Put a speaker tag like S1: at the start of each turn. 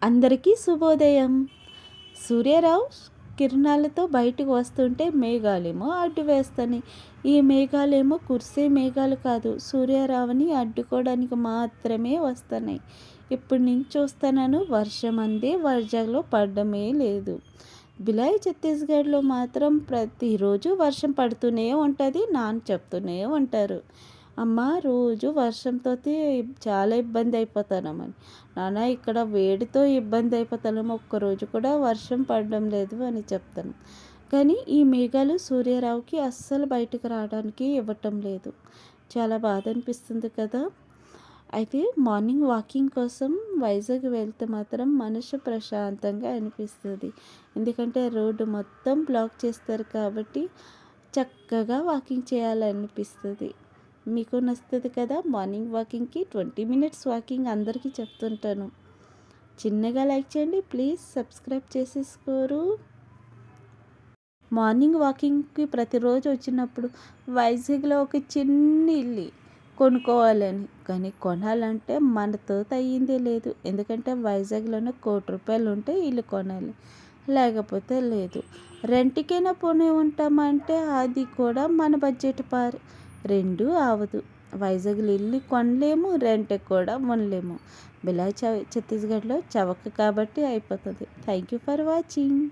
S1: అందరికీ శుభోదయం. సూర్యరావు కిరణాలతో బయటకు వస్తుంటే మేఘాలేమో అడ్డు వేస్తాయి. ఈ మేఘాలేమో కురిసే మేఘాలు కాదు, సూర్యరావుని అడ్డుకోవడానికి మాత్రమే వస్తున్నాయి. ఇప్పుడు నేను చూస్తున్నాను, వర్షం అందే వైజాగ్లో పడడమే లేదు. బిలాయ్ ఛత్తీస్గఢ్లో మాత్రం ప్రతిరోజు వర్షం పడుతూనే ఉంటుంది. నాన్న చెప్తూనే ఉంటారు, అమ్మ రోజు వర్షంతో చాలా ఇబ్బంది అయిపోతానమ్మని. నాన్న ఇక్కడ వేడితో ఇబ్బంది అయిపోతాను, ఒక్కరోజు కూడా వర్షం పడడం లేదు అని చెప్తాను. కానీ ఈ మేఘాలు సూర్యరావుకి అస్సలు బయటకు రావడానికి ఇవ్వటం లేదు. చాలా బాధ అనిపిస్తుంది కదా. అయితే మార్నింగ్ వాకింగ్ కోసం వైజాగ్ వెళ్తే మాత్రం మనసు ప్రశాంతంగా అనిపిస్తుంది. ఎందుకంటే రోడ్డు మొత్తం బ్లాక్ చేస్తారు కాబట్టి చక్కగా వాకింగ్ చేయాలనిపిస్తుంది. మీకు నచ్చుతుంది కదా. మార్నింగ్ వాకింగ్కి 20 మినిట్స్ వాకింగ్ అందరికీ చెప్తుంటాను. చిన్నగా లైక్ చేయండి ప్లీజ్, సబ్స్క్రైబ్ చేసేసుకోరు. మార్నింగ్ వాకింగ్కి ప్రతిరోజు వచ్చినప్పుడు వైజాగ్లో ఒక చిన్న ఇల్లు కొనుక్కోవాలని, కానీ కొనాలంటే మనతో అయ్యిందే లేదు. ఎందుకంటే వైజాగ్లోనే ₹1,00,00,000 ఉంటే ఇల్లు కొనాలి, లేకపోతే లేదు. రెంట్కైనా పోనీ ఉంటామంటే అది కూడా మన బడ్జెట్ పారు, రెండూ అవదు. వైజాగ్లో ఇల్లు కొనలేము, రెంట్ కూడా ఉండలేము. బిలాయ్ ఛత్తీస్గఢ్లో చవక కాబట్టి అయిపోతుంది. Thank you for watching.